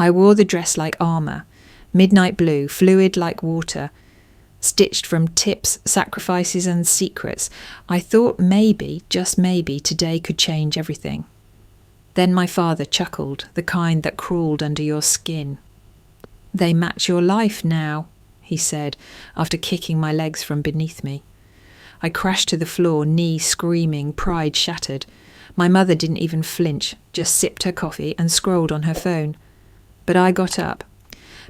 I wore the dress like armour, midnight blue, fluid like water, stitched from tips, sacrifices and secrets. I thought maybe, just maybe, today could change everything. Then my father chuckled, the kind that crawled under your skin. They match your life now, he said, after kicking my legs from beneath me. I crashed to the floor, knee screaming, pride shattered. My mother didn't even flinch, just sipped her coffee and scrolled on her phone. But I got up.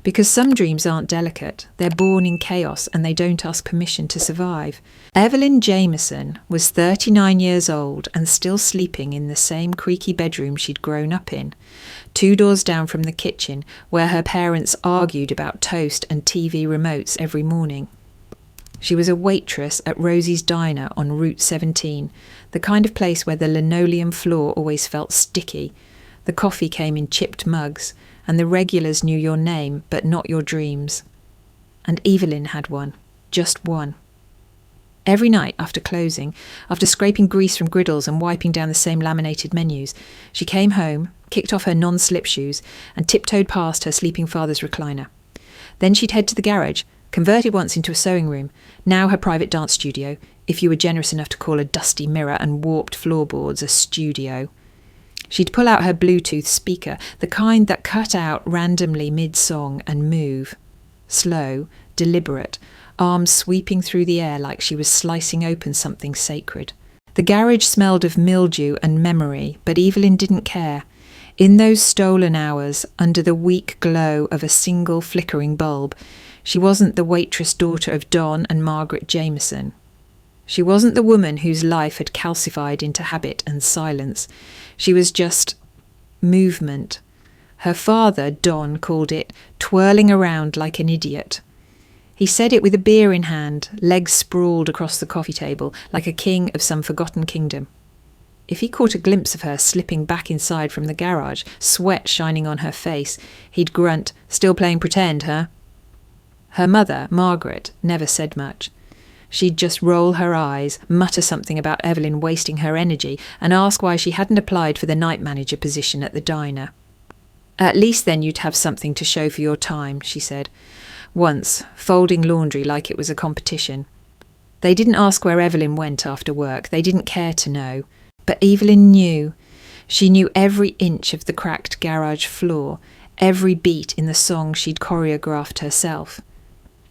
Because some dreams aren't delicate, they're born in chaos and they don't ask permission to survive. Evelyn Jameson was 39 years old and still sleeping in the same creaky bedroom she'd grown up in, 2 doors down from the kitchen where her parents argued about toast and TV remotes every morning. She was a waitress at Rosie's Diner on Route 17, the kind of place where the linoleum floor always felt sticky. The coffee came in chipped mugs, and the regulars knew your name, but not your dreams. And Evelyn had one, just one. Every night after closing, after scraping grease from griddles and wiping down the same laminated menus, she came home, kicked off her non-slip shoes, and tiptoed past her sleeping father's recliner. Then she'd head to the garage, converted once into a sewing room, now her private dance studio, if you were generous enough to call a dusty mirror and warped floorboards a studio. She'd pull out her Bluetooth speaker, the kind that cut out randomly mid-song and move. Slow, deliberate, arms sweeping through the air like she was slicing open something sacred. The garage smelled of mildew and memory, but Evelyn didn't care. In those stolen hours, under the weak glow of a single flickering bulb, she wasn't the waitress daughter of Don and Margaret Jameson. She wasn't the woman whose life had calcified into habit and silence. She was just movement. Her father, Don, called it twirling around like an idiot. He said it with a beer in hand, legs sprawled across the coffee table like a king of some forgotten kingdom. If he caught a glimpse of her slipping back inside from the garage, sweat shining on her face, he'd grunt, "Still playing pretend, huh?" Her mother, Margaret, never said much. She'd just roll her eyes, mutter something about Evelyn wasting her energy, and ask why she hadn't applied for the night manager position at the diner. "At least then you'd have something to show for your time," she said. Once, folding laundry like it was a competition. They didn't ask where Evelyn went after work. They didn't care to know. But Evelyn knew. She knew every inch of the cracked garage floor, every beat in the song she'd choreographed herself.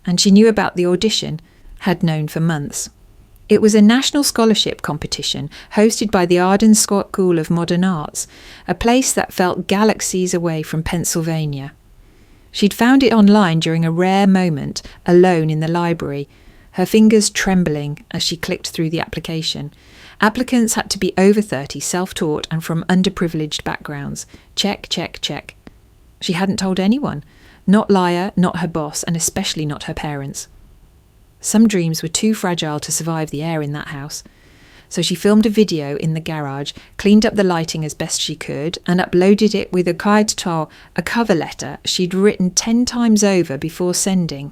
And she knew about the audition, had known for months. It was a national scholarship competition hosted by the Arden School of Modern Arts, a place that felt galaxies away from Pennsylvania. She'd found it online during a rare moment, alone in the library, her fingers trembling as she clicked through the application. Applicants had to be over 30, self-taught and from underprivileged backgrounds. Check, check, check. She hadn't told anyone. Not Liar, not her boss, and especially not her parents. Some dreams were too fragile to survive the air in that house. So she filmed a video in the garage, cleaned up the lighting as best she could, and uploaded it with a kaito, a cover letter she'd written 10 times over before sending.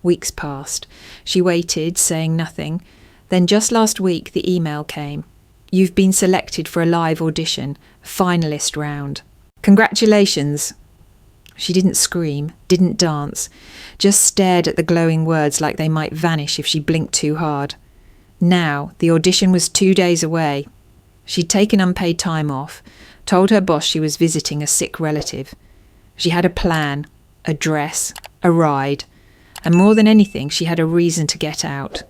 Weeks passed. She waited, saying nothing. Then just last week the email came. "You've been selected for a live audition, finalist round. Congratulations." She didn't scream, didn't dance, just stared at the glowing words like they might vanish if she blinked too hard. Now, the audition was 2 days away. She'd taken unpaid time off, told her boss she was visiting a sick relative. She had a plan, a dress, a ride, and more than anything, she had a reason to get out.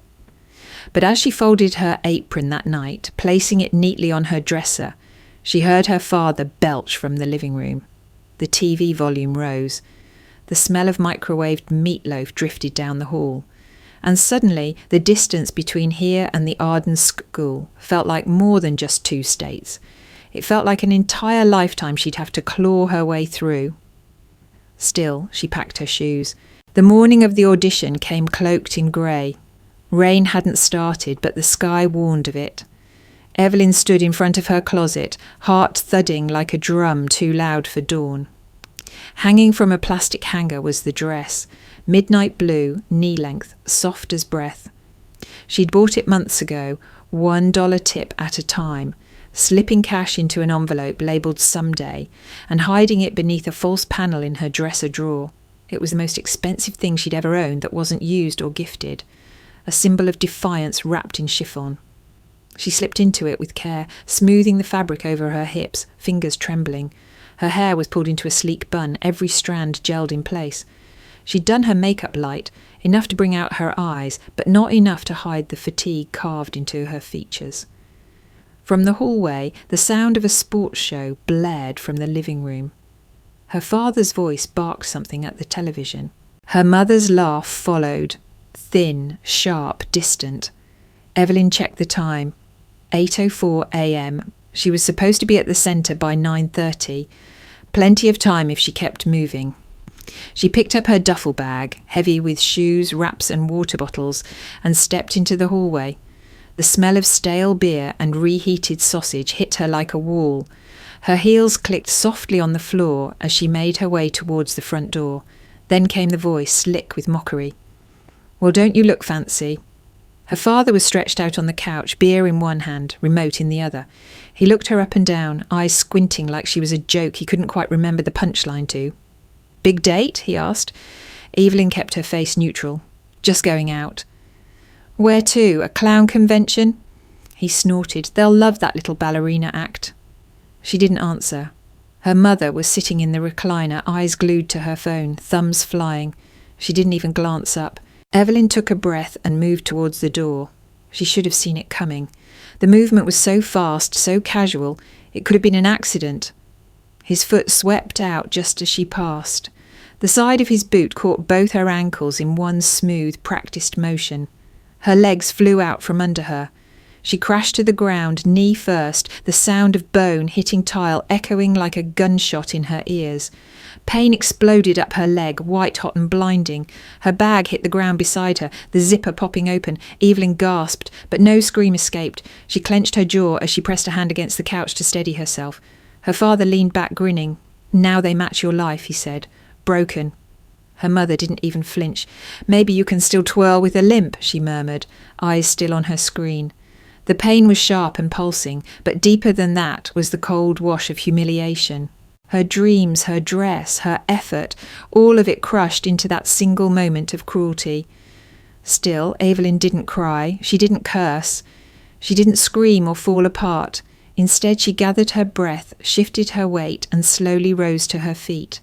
But as she folded her apron that night, placing it neatly on her dresser, she heard her father belch from the living room. The TV volume rose. The smell of microwaved meatloaf drifted down the hall. And suddenly, the distance between here and the Arden School felt like more than just 2 states. It felt like an entire lifetime she'd have to claw her way through. Still, she packed her shoes. The morning of the audition came cloaked in grey. Rain hadn't started, but the sky warned of it. Evelyn stood in front of her closet, heart thudding like a drum too loud for dawn. Hanging from a plastic hanger was the dress, midnight blue, knee-length, soft as breath. She'd bought it months ago, $1 tip at a time, slipping cash into an envelope labelled Someday, and hiding it beneath a false panel in her dresser drawer. It was the most expensive thing she'd ever owned that wasn't used or gifted, a symbol of defiance wrapped in chiffon. She slipped into it with care, smoothing the fabric over her hips, fingers trembling. Her hair was pulled into a sleek bun, every strand gelled in place. She'd done her makeup light, enough to bring out her eyes, but not enough to hide the fatigue carved into her features. From the hallway, the sound of a sports show blared from the living room. Her father's voice barked something at the television. Her mother's laugh followed, thin, sharp, distant. Evelyn checked the time. 8:04 a.m. She was supposed to be at the centre by 9:30. Plenty of time if she kept moving. She picked up her duffel bag, heavy with shoes, wraps and water bottles, and stepped into the hallway. The smell of stale beer and reheated sausage hit her like a wall. Her heels clicked softly on the floor as she made her way towards the front door. Then came the voice, slick with mockery. "Well, don't you look fancy?" Her father was stretched out on the couch, beer in one hand, remote in the other. He looked her up and down, eyes squinting like she was a joke he couldn't quite remember the punchline to. "Big date?" he asked. Evelyn kept her face neutral. "Just going out." "Where to? A clown convention?" He snorted. "They'll love that little ballerina act." She didn't answer. Her mother was sitting in the recliner, eyes glued to her phone, thumbs flying. She didn't even glance up. Evelyn took a breath and moved towards the door. She should have seen it coming. The movement was so fast, so casual, it could have been an accident. His foot swept out just as she passed. The side of his boot caught both her ankles in one smooth, practised motion. Her legs flew out from under her. She crashed to the ground, knee first, the sound of bone hitting tile echoing like a gunshot in her ears. Pain exploded up her leg, white-hot and blinding. Her bag hit the ground beside her, the zipper popping open. Evelyn gasped, but no scream escaped. She clenched her jaw as she pressed a hand against the couch to steady herself. Her father leaned back, grinning. "Now they match your life," he said. "Broken." Her mother didn't even flinch. "Maybe you can still twirl with a limp," she murmured, eyes still on her screen. The pain was sharp and pulsing, but deeper than that was the cold wash of humiliation. Her dreams, her dress, her effort, all of it crushed into that single moment of cruelty. Still, Evelyn didn't cry. She didn't curse. She didn't scream or fall apart. Instead, she gathered her breath, shifted her weight, and slowly rose to her feet.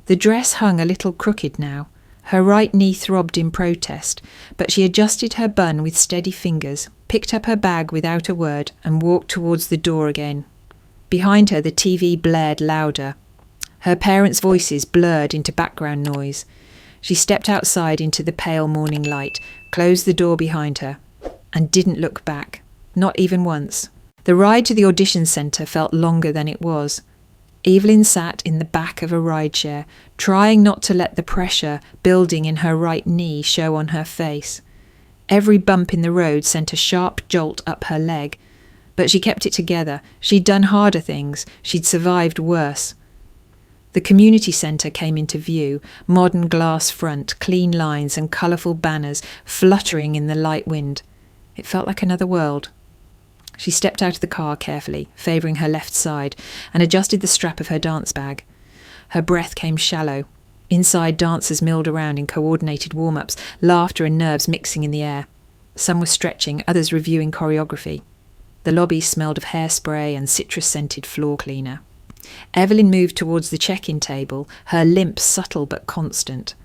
The dress hung a little crooked now. Her right knee throbbed in protest, but she adjusted her bun with steady fingers, picked up her bag without a word, and walked towards the door again. Behind her, the TV blared louder. Her parents' voices blurred into background noise. She stepped outside into the pale morning light, closed the door behind her, and didn't look back, not even once. The ride to the audition centre felt longer than it was. Evelyn sat in the back of a rideshare, trying not to let the pressure building in her right knee show on her face. Every bump in the road sent a sharp jolt up her leg, but she kept it together. She'd done harder things. She'd survived worse. The community centre came into view, modern glass front, clean lines and colourful banners fluttering in the light wind. It felt like another world. She stepped out of the car carefully, favouring her left side, and adjusted the strap of her dance bag. Her breath came shallow. Inside, dancers milled around in coordinated warm-ups, laughter and nerves mixing in the air. Some were stretching, others reviewing choreography. The lobby smelled of hairspray and citrus-scented floor cleaner. Evelyn moved towards the check-in table, her limp subtle but constant.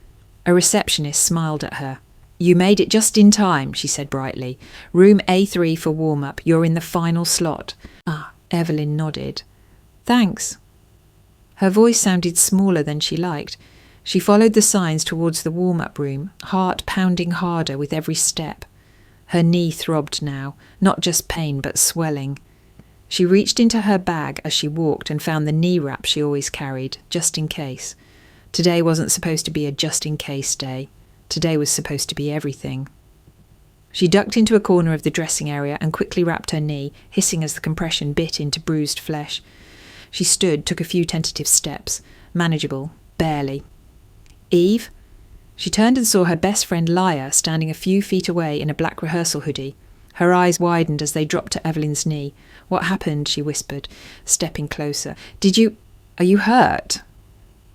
A receptionist smiled at her. "You made it just in time," she said brightly. "Room A3 for warm-up. You're in the final slot." "Ah," Evelyn nodded. "Thanks." Her voice sounded smaller than she liked. She followed the signs towards the warm-up room, heart pounding harder with every step. Her knee throbbed now, not just pain but swelling. She reached into her bag as she walked and found the knee wrap she always carried, just in case. Today wasn't supposed to be a just-in-case day. Today was supposed to be everything. She ducked into a corner of the dressing area and quickly wrapped her knee, hissing as the compression bit into bruised flesh. She stood, took a few tentative steps. Manageable, barely. "Eve?" She turned and saw her best friend Laia standing a few feet away in a black rehearsal hoodie. Her eyes widened as they dropped to Evelyn's knee. "What happened?" she whispered, stepping closer. Are you hurt?"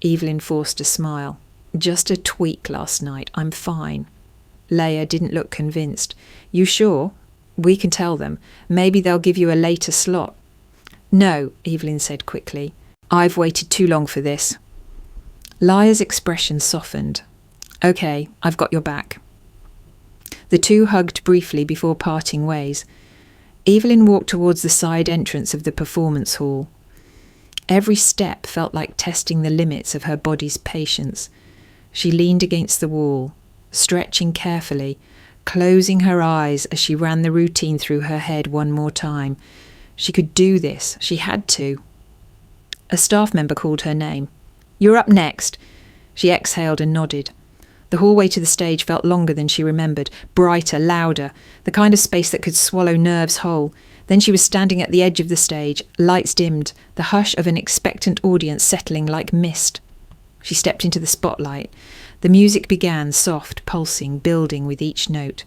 Evelyn forced a smile. "Just a tweak last night. I'm fine." Leia didn't look convinced. "You sure? We can tell them. Maybe they'll give you a later slot." "No," Evelyn said quickly. "I've waited too long for this." Leia's expression softened. "Okay, I've got your back." The two hugged briefly before parting ways. Evelyn walked towards the side entrance of the performance hall. Every step felt like testing the limits of her body's patience. She leaned against the wall, stretching carefully, closing her eyes as she ran the routine through her head one more time. She could do this. She had to. A staff member called her name. "You're up next." She exhaled and nodded. The hallway to the stage felt longer than she remembered, brighter, louder, the kind of space that could swallow nerves whole. Then she was standing at the edge of the stage, lights dimmed, the hush of an expectant audience settling like mist. She stepped into the spotlight. The music began, soft, pulsing, building with each note.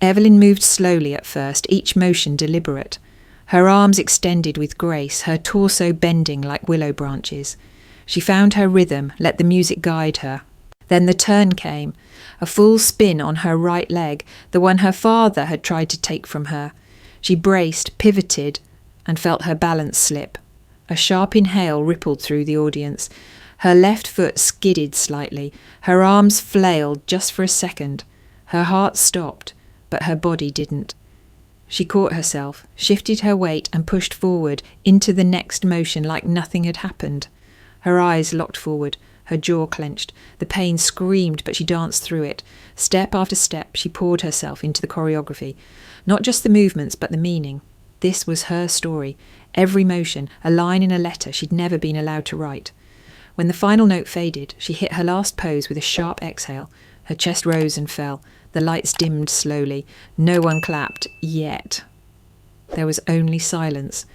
Evelyn moved slowly at first, each motion deliberate. Her arms extended with grace, her torso bending like willow branches. She found her rhythm, let the music guide her. Then the turn came, a full spin on her right leg, the one her father had tried to take from her. She braced, pivoted, and felt her balance slip. A sharp inhale rippled through the audience. Her left foot skidded slightly. Her arms flailed just for a second. Her heart stopped, but her body didn't. She caught herself, shifted her weight and pushed forward into the next motion like nothing had happened. Her eyes locked forward, her jaw clenched. The pain screamed, but she danced through it. Step after step, she poured herself into the choreography. Not just the movements, but the meaning. This was her story. Every motion, a line in a letter she'd never been allowed to write. When the final note faded, she hit her last pose with a sharp exhale. Her chest rose and fell. The lights dimmed slowly. No one clapped, yet. There was only silence.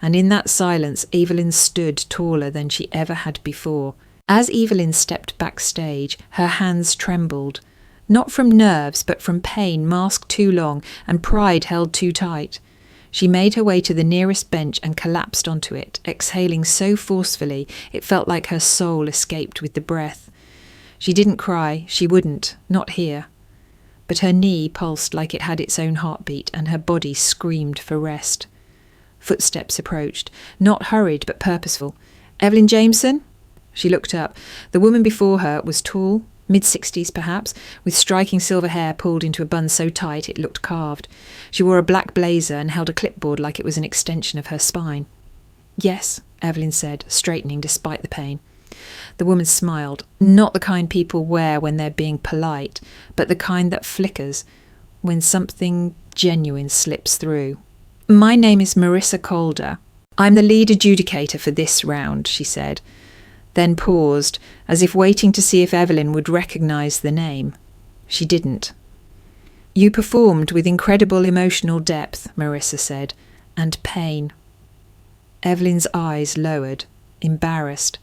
And in that silence, Evelyn stood taller than she ever had before. As Evelyn stepped backstage, her hands trembled. Not from nerves, but from pain masked too long and pride held too tight. She made her way to the nearest bench and collapsed onto it, exhaling so forcefully it felt like her soul escaped with the breath. She didn't cry, she wouldn't, not here. But her knee pulsed like it had its own heartbeat, and her body screamed for rest. Footsteps approached, not hurried but purposeful. "Evelyn Jameson?" She looked up. The woman before her was tall, mid-60s perhaps, with striking silver hair pulled into a bun so tight it looked carved. She wore a black blazer and held a clipboard like it was an extension of her spine. "Yes," Evelyn said, straightening despite the pain. The woman smiled, not the kind people wear when they're being polite, but the kind that flickers when something genuine slips through. "My name is Marissa Calder. I'm the lead adjudicator for this round," she said, then paused, as if waiting to see if Evelyn would recognise the name. She didn't. "You performed with incredible emotional depth," Marissa said, "and pain." Evelyn's eyes lowered, embarrassed.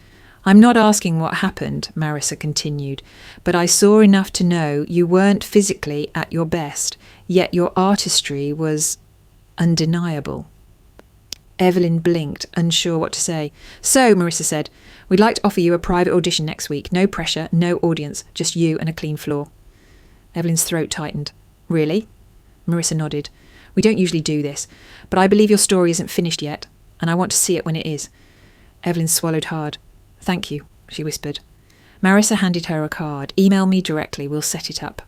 "I'm not asking what happened," Marissa continued, "but I saw enough to know you weren't physically at your best, yet your artistry was undeniable." Evelyn blinked, unsure what to say. "So," Marissa said, "we'd like to offer you a private audition next week. No pressure, no audience, just you and a clean floor." Evelyn's throat tightened. "Really?" Marissa nodded. "We don't usually do this, but I believe your story isn't finished yet, and I want to see it when it is." Evelyn swallowed hard. "Thank you," she whispered. Marissa handed her a card. "Email me directly, we'll set it up."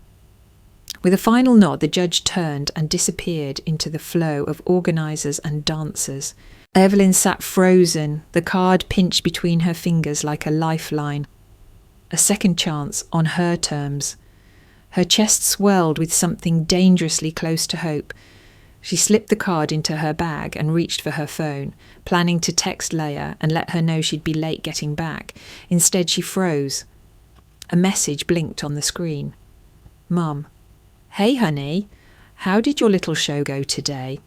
With a final nod, the judge turned and disappeared into the flow of organisers and dancers. Evelyn sat frozen, the card pinched between her fingers like a lifeline. A second chance on her terms. Her chest swelled with something dangerously close to hope. She slipped the card into her bag and reached for her phone, planning to text Leia and let her know she'd be late getting back. Instead, she froze. A message blinked on the screen. "Mum. Hey, honey. How did your little show go today?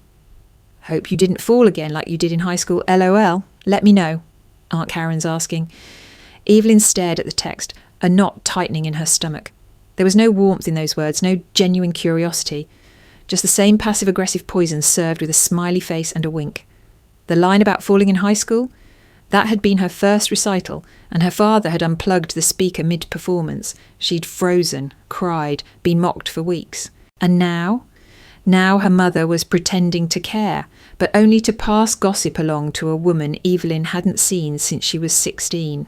Hope you didn't fall again like you did in high school, LOL. Let me know," Aunt Karen's asking. Evelyn stared at the text, a knot tightening in her stomach. There was no warmth in those words, no genuine curiosity. Just the same passive-aggressive poison served with a smiley face and a wink. The line about falling in high school? That had been her first recital, and her father had unplugged the speaker mid-performance. She'd frozen, cried, been mocked for weeks. And now? Now her mother was pretending to care, but only to pass gossip along to a woman Evelyn hadn't seen since she was 16.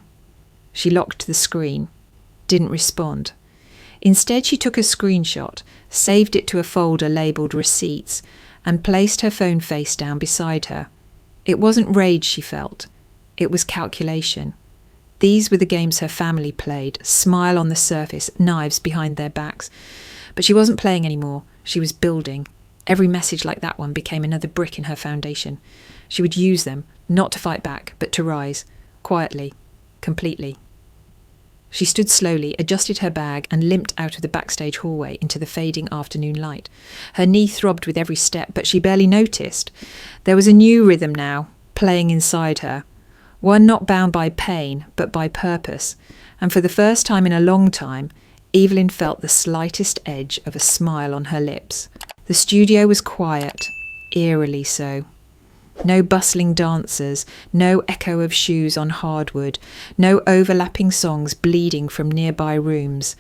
She locked the screen. Didn't respond. Instead, she took a screenshot, saved it to a folder labelled Receipts, and placed her phone face down beside her. It wasn't rage she felt. It was calculation. These were the games her family played, smile on the surface, knives behind their backs. But she wasn't playing anymore. She was building. Every message like that one became another brick in her foundation. She would use them, not to fight back, but to rise, quietly, completely. She stood slowly, adjusted her bag, and limped out of the backstage hallway into the fading afternoon light. Her knee throbbed with every step, but she barely noticed. There was a new rhythm now, playing inside her. One not bound by pain, but by purpose. And for the first time in a long time, Evelyn felt the slightest edge of a smile on her lips. The studio was quiet, eerily so. No bustling dancers, no echo of shoes on hardwood, no overlapping songs bleeding from nearby rooms.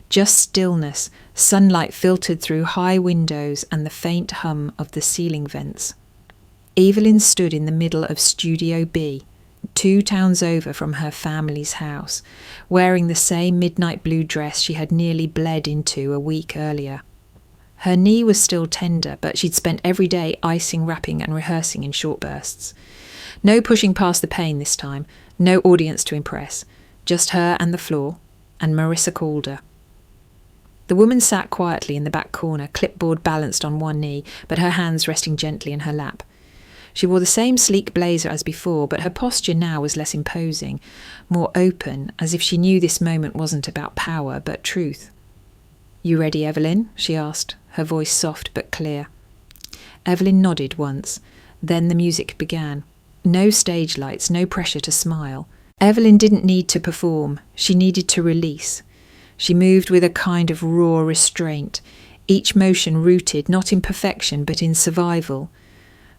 Just stillness, sunlight filtered through high windows and the faint hum of the ceiling vents. Evelyn stood in the middle of Studio B, 2 towns over from her family's house, wearing the same midnight blue dress she had nearly bled into a week earlier. Her knee was still tender, but she'd spent every day icing, wrapping and rehearsing in short bursts. No pushing past the pain this time, no audience to impress, just her and the floor, and Marissa Calder. The woman sat quietly in the back corner, clipboard balanced on one knee, but her hands resting gently in her lap. She wore the same sleek blazer as before, but her posture now was less imposing, more open, as if she knew this moment wasn't about power, but truth. "You ready, Evelyn?" she asked, her voice soft but clear. Evelyn nodded once. Then the music began. No stage lights, no pressure to smile. Evelyn didn't need to perform. She needed to release. She moved with a kind of raw restraint, each motion rooted not in perfection but in survival.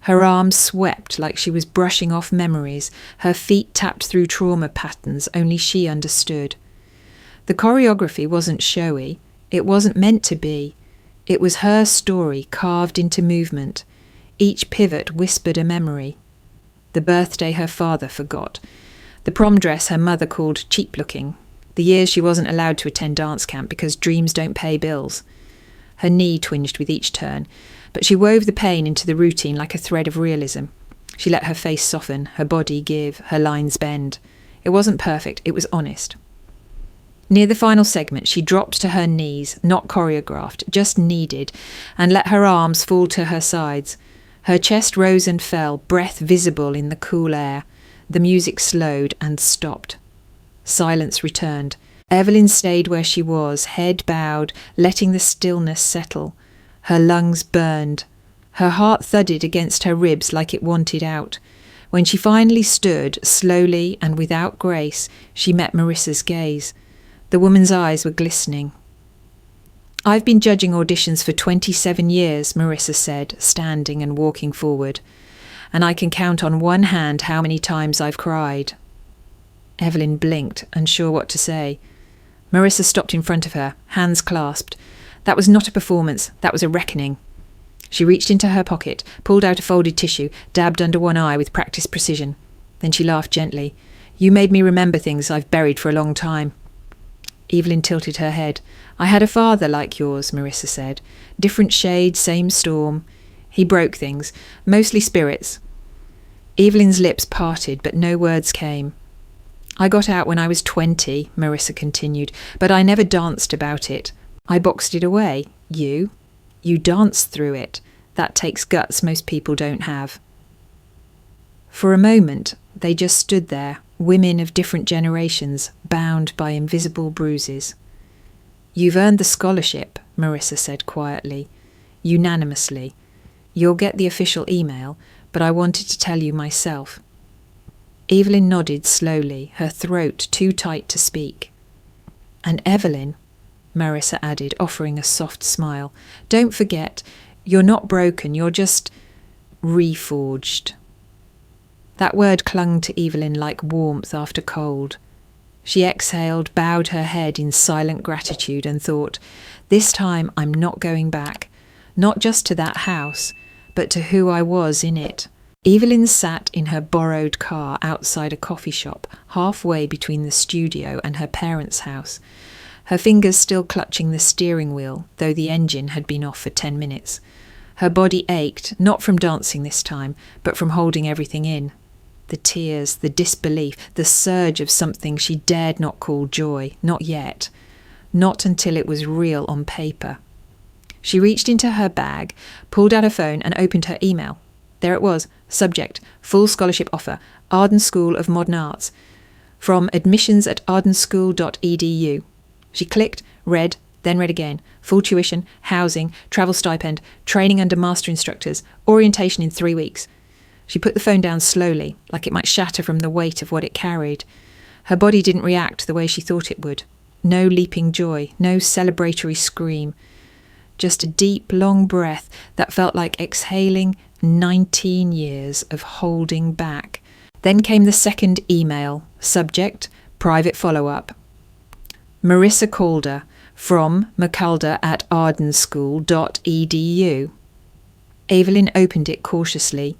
Her arms swept like she was brushing off memories, her feet tapped through trauma patterns only she understood. The choreography wasn't showy. It wasn't meant to be. It was her story carved into movement. Each pivot whispered a memory. The birthday her father forgot. The prom dress her mother called cheap-looking. The years she wasn't allowed to attend dance camp because dreams don't pay bills. Her knee twinged with each turn, but she wove the pain into the routine like a thread of realism. She let her face soften, her body give, her lines bend. It wasn't perfect, it was honest. Near the final segment, she dropped to her knees, not choreographed, just kneaded, and let her arms fall to her sides. Her chest rose and fell, breath visible in the cool air. The music slowed and stopped. Silence returned. Evelyn stayed where she was, head bowed, letting the stillness settle. Her lungs burned. Her heart thudded against her ribs like it wanted out. When she finally stood, slowly and without grace, she met Marissa's gaze. The woman's eyes were glistening. "I've been judging auditions for 27 years, Marissa said, standing and walking forward. "And I can count on one hand how many times I've cried." Evelyn blinked, unsure what to say. Marissa stopped in front of her, hands clasped. That was not a performance, that was a reckoning. She reached into her pocket, pulled out a folded tissue, dabbed under one eye with practiced precision. Then she laughed gently. "You made me remember things I've buried for a long time." Evelyn tilted her head. "I had a father like yours," Marissa said. "Different shade, same storm. He broke things, mostly spirits." Evelyn's lips parted, but no words came. "I got out when I was 20, Marissa continued, "but I never danced about it. I boxed it away. You danced through it. That takes guts most people don't have." For a moment, they just stood there, women of different generations, bound by invisible bruises. "You've earned the scholarship," Marissa said quietly, unanimously. "You'll get the official email, but I wanted to tell you myself." Evelyn nodded slowly, her throat too tight to speak. "And Evelyn," Marissa added, offering a soft smile, "don't forget, You're not broken, you're just reforged. That word clung to Evelyn like warmth after cold. She exhaled, bowed her head in silent gratitude and thought, this time I'm not going back, not just to that house, but to who I was in it. Evelyn sat in her borrowed car outside a coffee shop, halfway between the studio and her parents' house, her fingers still clutching the steering wheel, though the engine had been off for 10 minutes. Her body ached, not from dancing this time, but from holding everything in. The tears, the disbelief, the surge of something she dared not call joy, not yet. Not until it was real on paper. She reached into her bag, pulled out her phone and opened her email. There it was, subject, full scholarship offer, Arden School of Modern Arts, from admissions@ardenschool.edu. She clicked, read, then read again. Full tuition, housing, travel stipend, training under master instructors, orientation in 3 weeks. She put the phone down slowly, like it might shatter from the weight of what it carried. Her body didn't react the way she thought it would. No leaping joy, no celebratory scream. Just a deep, long breath that felt like exhaling 19 years of holding back. Then came the second email. Subject, private follow-up. Marissa Calder, from macalder@ardenschool.edu. Evelyn opened it cautiously.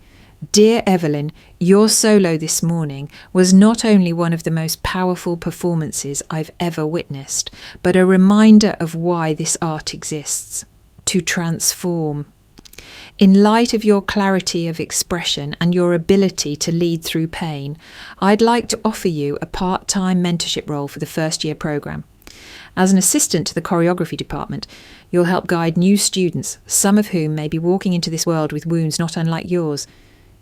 Dear Evelyn, your solo this morning was not only one of the most powerful performances I've ever witnessed, but a reminder of why this art exists. To transform. In light of your clarity of expression and your ability to lead through pain, I'd like to offer you a part-time mentorship role for the first-year programme. As an assistant to the choreography department, you'll help guide new students, some of whom may be walking into this world with wounds not unlike yours.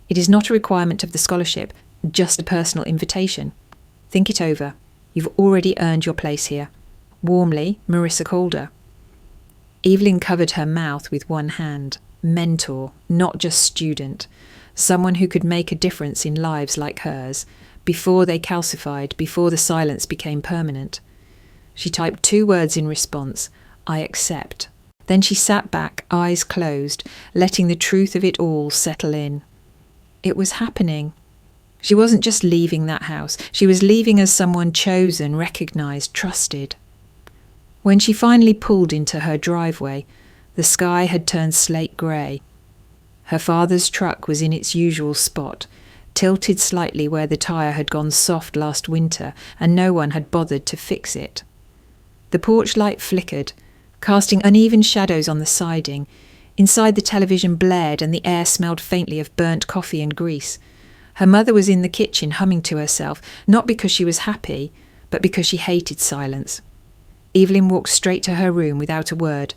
It is not a requirement of the scholarship, just a personal invitation. Think it over. You've already earned your place here. Warmly, Marissa Calder. Evelyn covered her mouth with one hand. Mentor, not just student. Someone who could make a difference in lives like hers, before they calcified, before the silence became permanent. She typed 2 words in response, I accept. Then she sat back, eyes closed, letting the truth of it all settle in. It was happening. She wasn't just leaving that house. She was leaving as someone chosen, recognised, trusted. When she finally pulled into her driveway, the sky had turned slate grey. Her father's truck was in its usual spot, tilted slightly where the tyre had gone soft last winter and no one had bothered to fix it. The porch light flickered, casting uneven shadows on the siding. Inside the television blared and the air smelled faintly of burnt coffee and grease. Her mother was in the kitchen humming to herself, not because she was happy, but because she hated silence. Evelyn walked straight to her room without a word.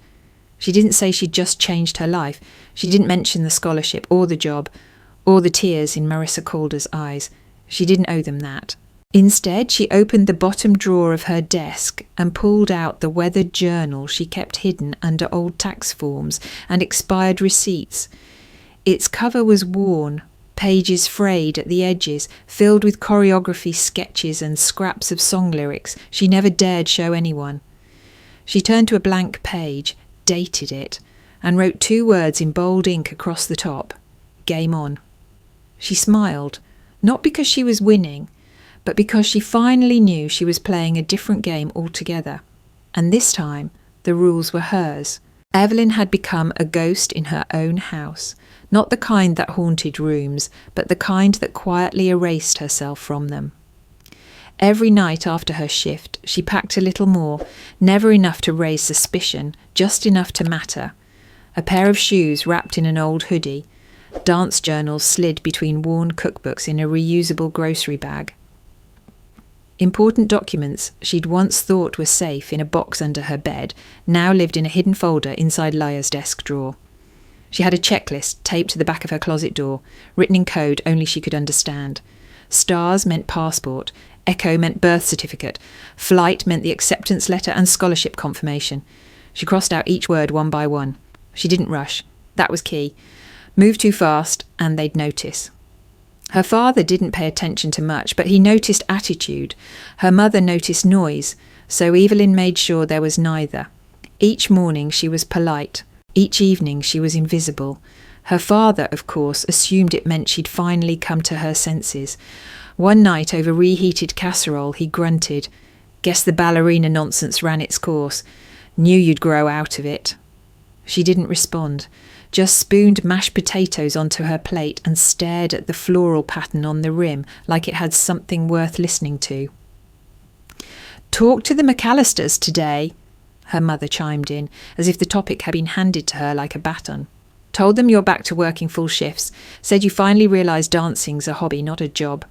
She didn't say she'd just changed her life. She didn't mention the scholarship or the job, or the tears in Marissa Calder's eyes. She didn't owe them that. Instead, she opened the bottom drawer of her desk and pulled out the weathered journal she kept hidden under old tax forms and expired receipts. Its cover was worn, pages frayed at the edges, filled with choreography sketches and scraps of song lyrics she never dared show anyone. She turned to a blank page, dated it, and wrote 2 words in bold ink across the top. Game on. She smiled, not because she was winning, but because she finally knew she was playing a different game altogether. And this time, the rules were hers. Evelyn had become a ghost in her own house, not the kind that haunted rooms, but the kind that quietly erased herself from them. Every night after her shift, she packed a little more, never enough to raise suspicion, just enough to matter. A pair of shoes wrapped in an old hoodie, dance journals slid between worn cookbooks in a reusable grocery bag. Important documents she'd once thought were safe in a box under her bed now lived in a hidden folder inside Laya's desk drawer. She had a checklist taped to the back of her closet door, written in code only she could understand. Stars meant passport, Echo meant birth certificate, flight meant the acceptance letter and scholarship confirmation. She crossed out each word one by one. She didn't rush. That was key. Move too fast and they'd notice. Her father didn't pay attention to much, but he noticed attitude. Her mother noticed noise, so Evelyn made sure there was neither. Each morning she was polite, Each evening she was invisible. Her father, of course, assumed it meant she'd finally come to her senses. One night, over reheated casserole, he grunted. "Guess the ballerina nonsense ran its course. Knew you'd grow out of it." She didn't respond, just spooned mashed potatoes onto her plate and stared at the floral pattern on the rim like it had something worth listening to. "Talk to the McAllisters today," her mother chimed in, as if the topic had been handed to her like a baton. "Told them you're back to working full shifts. Said you finally realised dancing's a hobby, not a job."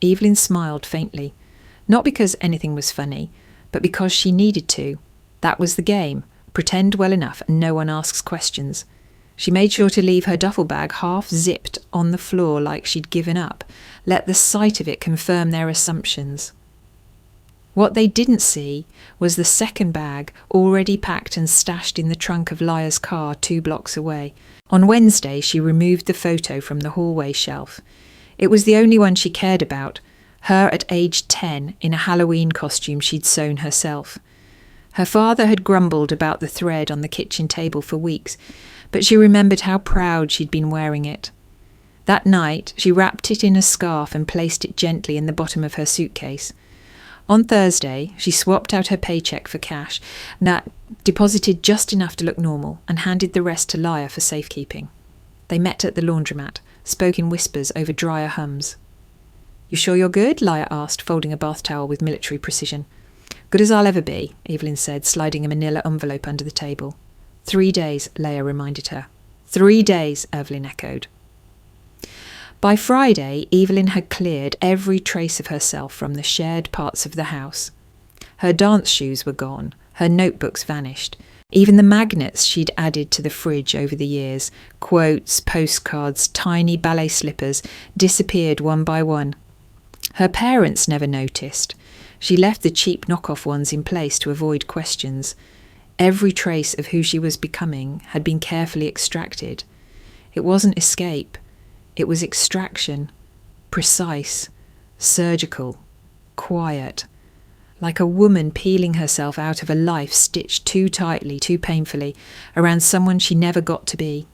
Evelyn smiled faintly, not because anything was funny, but because she needed to. That was the game. Pretend well enough and no one asks questions. She made sure to leave her duffel bag half zipped on the floor like she'd given up. Let the sight of it confirm their assumptions. What they didn't see was the second bag already packed and stashed in the trunk of Lia's car 2 blocks away. On Wednesday, she removed the photo from the hallway shelf. It was the only one she cared about, her at age 10 in a Halloween costume she'd sewn herself. Her father had grumbled about the thread on the kitchen table for weeks, but she remembered how proud she'd been wearing it. That night, she wrapped it in a scarf and placed it gently in the bottom of her suitcase. On Thursday, she swapped out her paycheck for cash, deposited just enough to look normal, and handed the rest to Lia for safekeeping. They met at the laundromat, spoke in whispers over drier hums. "You sure you're good?" Lia asked, folding a bath towel with military precision. "Good as I'll ever be," Evelyn said, sliding a manila envelope under the table. 3 days, Lia reminded her. 3 days, Evelyn echoed. By Friday, Evelyn had cleared every trace of herself from the shared parts of the house. Her dance shoes were gone, her notebooks vanished, even the magnets she'd added to the fridge over the years, quotes, postcards, tiny ballet slippers, disappeared one by one. Her parents never noticed. She left the cheap knockoff ones in place to avoid questions. Every trace of who she was becoming had been carefully extracted. It wasn't escape. It was extraction, precise, surgical, quiet, like a woman peeling herself out of a life stitched too tightly, too painfully, around someone she never got to be.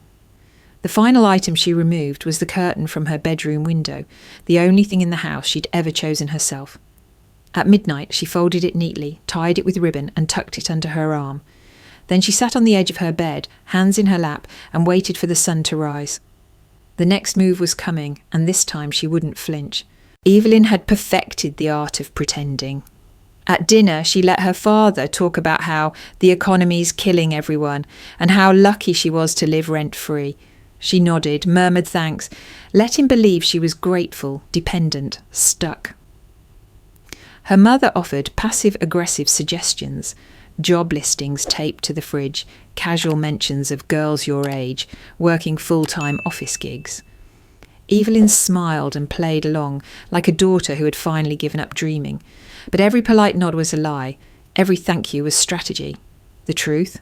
The final item she removed was the curtain from her bedroom window, the only thing in the house she'd ever chosen herself. At midnight, she folded it neatly, tied it with ribbon, and tucked it under her arm. Then she sat on the edge of her bed, hands in her lap, and waited for the sun to rise. The next move was coming, and this time she wouldn't flinch. Evelyn had perfected the art of pretending. At dinner, she let her father talk about how the economy's killing everyone, and how lucky she was to live rent-free. She nodded, murmured thanks, let him believe she was grateful, dependent, stuck. Her mother offered passive-aggressive suggestions, job listings taped to the fridge, casual mentions of girls your age, working full-time office gigs. Evelyn smiled and played along, like a daughter who had finally given up dreaming. But every polite nod was a lie. Every thank you was strategy. The truth?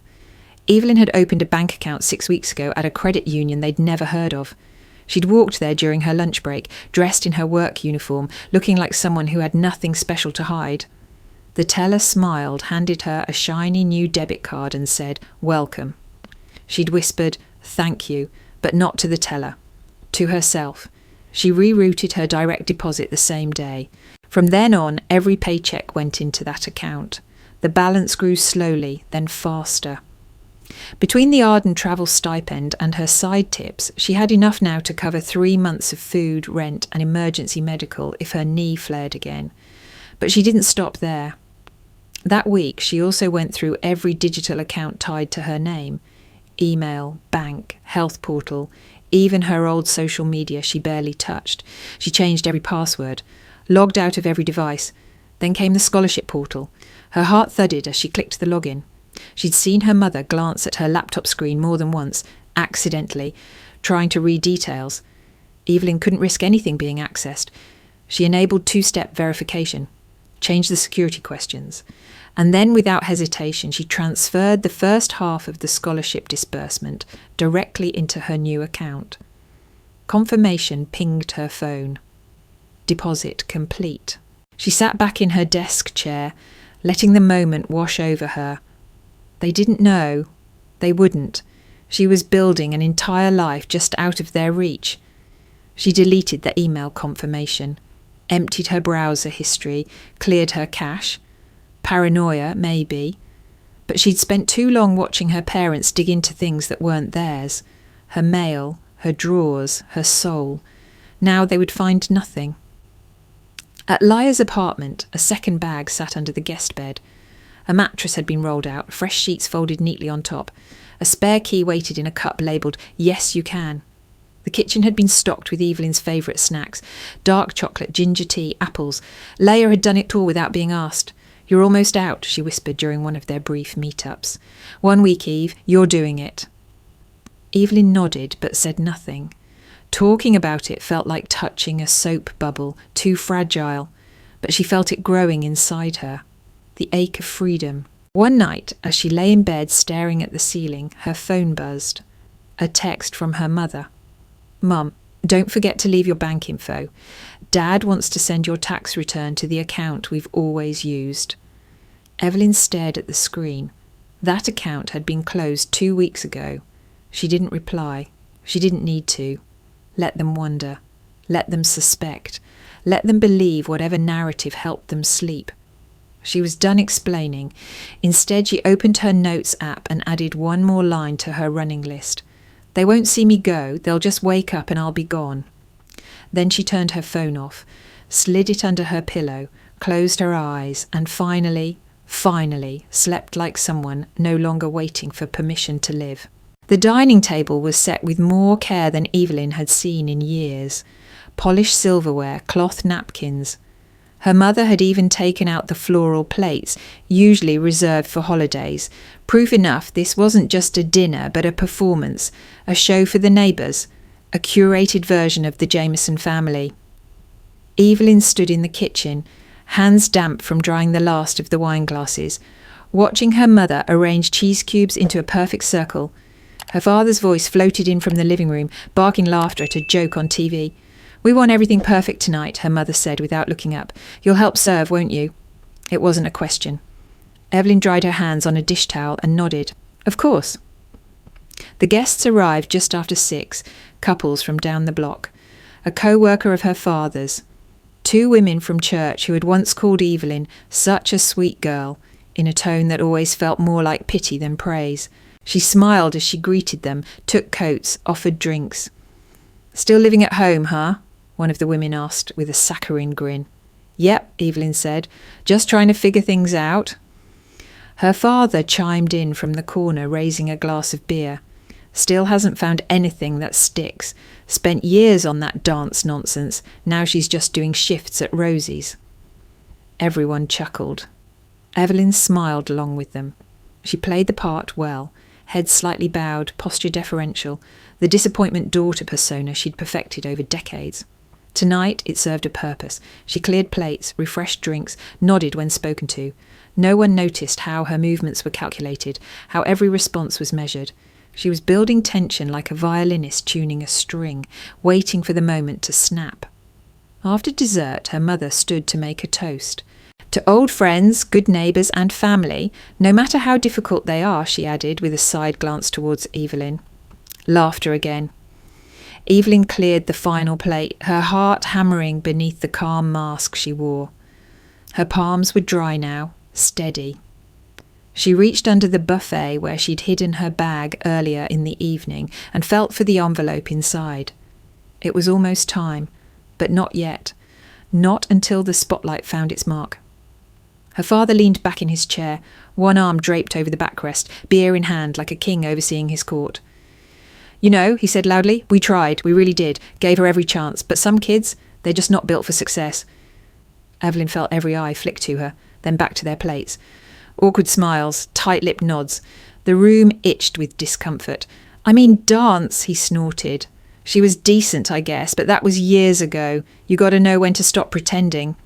Evelyn had opened a bank account 6 weeks ago at a credit union they'd never heard of. She'd walked there during her lunch break, dressed in her work uniform, looking like someone who had nothing special to hide. The teller smiled, handed her a shiny new debit card and said, "Welcome." She'd whispered, "Thank you," but not to the teller. To herself. She rerouted her direct deposit the same day. From then on, every paycheck went into that account. The balance grew slowly, then faster. Between the Arden travel stipend and her side tips, she had enough now to cover 3 months of food, rent and emergency medical if her knee flared again. But she didn't stop there. That week, she also went through every digital account tied to her name. Email, bank, health portal, even her old social media she barely touched. She changed every password, logged out of every device. Then came the scholarship portal. Her heart thudded as she clicked the login. She'd seen her mother glance at her laptop screen more than once, accidentally, trying to read details. Evelyn couldn't risk anything being accessed. She enabled 2-step verification, changed the security questions, and then without hesitation she transferred the first half of the scholarship disbursement directly into her new account. Confirmation pinged her phone. Deposit complete. She sat back in her desk chair, letting the moment wash over her. They didn't know. They wouldn't. She was building an entire life just out of their reach. She deleted the email confirmation, emptied her browser history, cleared her cache. Paranoia, maybe. But she'd spent too long watching her parents dig into things that weren't theirs. Her mail, her drawers, her soul. Now they would find nothing. At Lia's apartment, a second bag sat under the guest bed. A mattress had been rolled out, fresh sheets folded neatly on top. A spare key waited in a cup labelled, "Yes, you can." The kitchen had been stocked with Evelyn's favourite snacks. Dark chocolate, ginger tea, apples. Leia had done it all without being asked. "You're almost out," she whispered during one of their brief meet-ups. "1 week, Eve, you're doing it." Evelyn nodded but said nothing. Talking about it felt like touching a soap bubble, too fragile, but she felt it growing inside her. The ache of freedom. One night, as she lay in bed staring at the ceiling, her phone buzzed. A text from her mother. "Mum, don't forget to leave your bank info. Dad wants to send your tax return to the account we've always used." Evelyn stared at the screen. That account had been closed 2 weeks ago. She didn't reply. She didn't need to. Let them wonder. Let them suspect. Let them believe whatever narrative helped them sleep. She was done explaining. Instead, she opened her notes app and added one more line to her running list. "They won't see me go, they'll just wake up and I'll be gone." Then she turned her phone off, slid it under her pillow, closed her eyes, and finally slept like someone no longer waiting for permission to live. The dining table was set with more care than Evelyn had seen in years. Polished silverware, cloth napkins. Her mother had even taken out the floral plates, usually reserved for holidays. Proof enough this wasn't just a dinner, but a performance, a show for the neighbours, a curated version of the Jameson family. Evelyn stood in the kitchen, hands damp from drying the last of the wine glasses, watching her mother arrange cheese cubes into a perfect circle. Her father's voice floated in from the living room, barking laughter at a joke on TV. "We want everything perfect tonight," her mother said without looking up. "You'll help serve, won't you?" It wasn't a question. Evelyn dried her hands on a dish towel and nodded. "Of course." The guests arrived just after 6, couples from down the block. A co-worker of her father's. 2 women from church who had once called Evelyn such a sweet girl, in a tone that always felt more like pity than praise. She smiled as she greeted them, took coats, offered drinks. "Still living at home, huh?" one of the women asked with a saccharine grin. "Yep," Evelyn said, "just trying to figure things out." Her father chimed in from the corner, raising a glass of beer. "Still hasn't found anything that sticks. Spent years on that dance nonsense. Now she's just doing shifts at Rosie's." Everyone chuckled. Evelyn smiled along with them. She played the part well, head slightly bowed, posture deferential, the disappointment daughter persona she'd perfected over decades. Tonight it served a purpose. She cleared plates, refreshed drinks, nodded when spoken to. No one noticed how her movements were calculated, how every response was measured. She was building tension like a violinist tuning a string, waiting for the moment to snap. After dessert, her mother stood to make a toast. "To old friends, good neighbours and family, no matter how difficult they are," she added with a side glance towards Evelyn. Laughter again. Evelyn cleared the final plate, her heart hammering beneath the calm mask she wore. Her palms were dry now, steady. She reached under the buffet where she'd hidden her bag earlier in the evening and felt for the envelope inside. It was almost time, but not yet. Not until the spotlight found its mark. Her father leaned back in his chair, one arm draped over the backrest, beer in hand like a king overseeing his court. "You know," he said loudly, "we tried, we really did, gave her every chance, but some kids, they're just not built for success." Evelyn felt every eye flick to her, then back to their plates. Awkward smiles, tight-lipped nods. The room itched with discomfort. "I mean dance," he snorted. "She was decent, I guess, but that was years ago. You got to know when to stop pretending."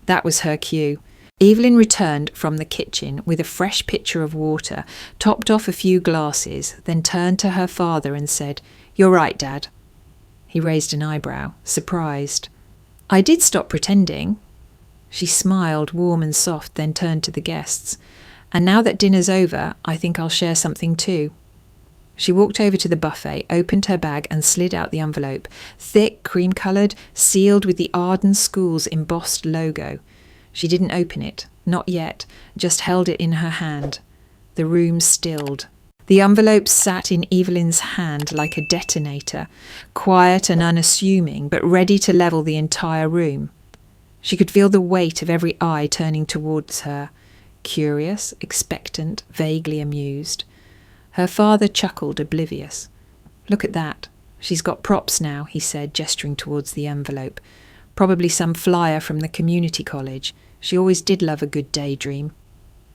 That was her cue. Evelyn returned from the kitchen with a fresh pitcher of water, topped off a few glasses, then turned to her father and said, "You're right, Dad." He raised an eyebrow, surprised. "I did stop pretending." She smiled, warm and soft, then turned to the guests. "And now that dinner's over, I think I'll share something too." She walked over to the buffet, opened her bag and slid out the envelope. Thick, cream-coloured, sealed with the Arden School's embossed logo. She didn't open it, not yet, just held it in her hand. The room stilled. The envelope sat in Evelyn's hand like a detonator, quiet and unassuming, but ready to level the entire room. She could feel the weight of every eye turning towards her, curious, expectant, vaguely amused. Her father chuckled, oblivious. "Look at that. She's got props now," he said, gesturing towards the envelope. "Probably some flyer from the community college. She always did love a good daydream."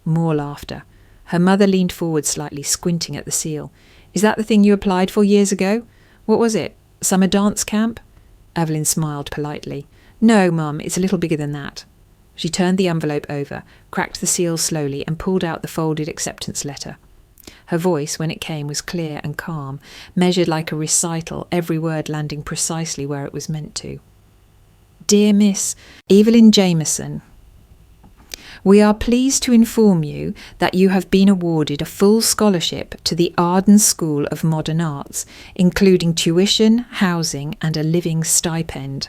More laughter. Her mother leaned forward slightly, squinting at the seal. "Is that the thing you applied for years ago? What was it? Summer dance camp?" Evelyn smiled politely. "No, Mum, it's a little bigger than that." She turned the envelope over, cracked the seal slowly, and pulled out the folded acceptance letter. Her voice, when it came, was clear and calm, measured like a recital, every word landing precisely where it was meant to. "Dear Miss Evelyn Jameson, we are pleased to inform you that you have been awarded a full scholarship to the Arden School of Modern Arts, including tuition, housing and a living stipend.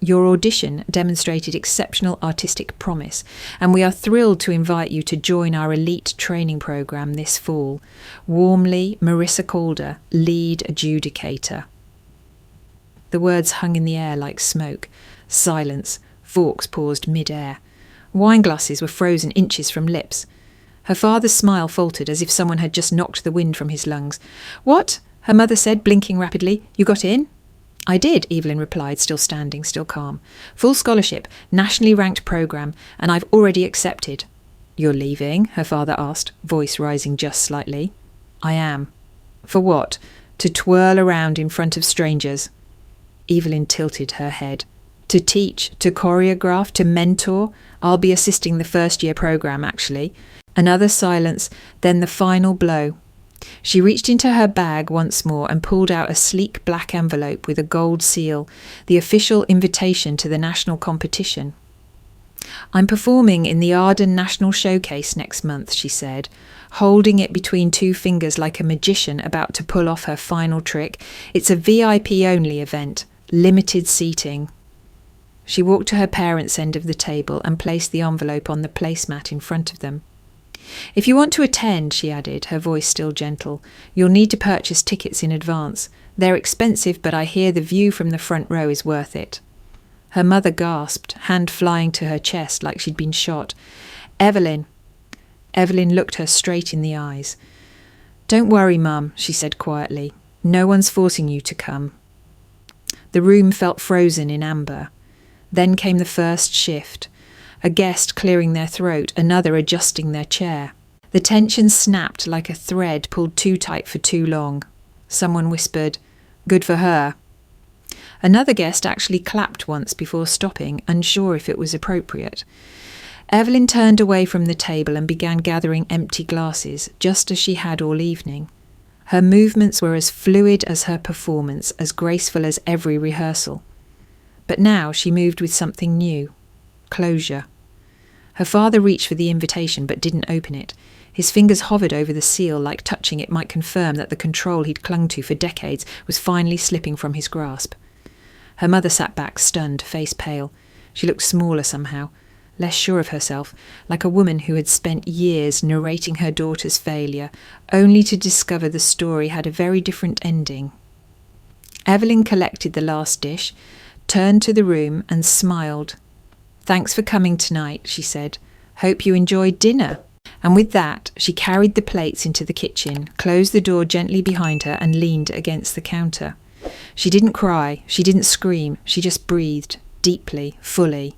Your audition demonstrated exceptional artistic promise, and we are thrilled to invite you to join our elite training program this fall. Warmly, Marissa Calder, lead adjudicator." The words hung in the air like smoke. Silence. Forks paused mid-air. Wine glasses were frozen inches from lips. Her father's smile faltered as if someone had just knocked the wind from his lungs. "What?" her mother said, blinking rapidly. "You got in?" "I did," Evelyn replied, still standing, still calm. "Full scholarship, nationally ranked programme, and I've already accepted." "You're leaving?" her father asked, voice rising just slightly. "I am." "For what?" "To twirl around in front of strangers." Evelyn tilted her head. "To teach, to choreograph, to mentor. I'll be assisting the first-year programme, actually." Another silence, then the final blow. She reached into her bag once more and pulled out a sleek black envelope with a gold seal, the official invitation to the national competition. "I'm performing in the Arden National Showcase next month," she said, holding it between two fingers like a magician about to pull off her final trick. "It's a VIP-only event, limited seating." She walked to her parents' end of the table and placed the envelope on the placemat in front of them. "If you want to attend," she added, her voice still gentle, "you'll need to purchase tickets in advance. They're expensive, but I hear the view from the front row is worth it." Her mother gasped, hand flying to her chest like she'd been shot. "Evelyn." Evelyn looked her straight in the eyes. "Don't worry, Mum," she said quietly. "No one's forcing you to come." The room felt frozen in amber. Then came the first shift. A guest clearing their throat, another adjusting their chair. The tension snapped like a thread pulled too tight for too long. Someone whispered, "Good for her." Another guest actually clapped once before stopping, unsure if it was appropriate. Evelyn turned away from the table and began gathering empty glasses, just as she had all evening. Her movements were as fluid as her performance, as graceful as every rehearsal. But now she moved with something new. Closure. Her father reached for the invitation but didn't open it. His fingers hovered over the seal like touching it might confirm that the control he'd clung to for decades was finally slipping from his grasp. Her mother sat back, stunned, face pale. She looked smaller somehow, less sure of herself, like a woman who had spent years narrating her daughter's failure, only to discover the story had a very different ending. Evelyn collected the last dish, turned to the room and smiled. "Thanks for coming tonight," she said. "Hope you enjoyed dinner." And with that, she carried the plates into the kitchen, closed the door gently behind her and leaned against the counter. She didn't cry, she didn't scream, she just breathed, deeply, fully.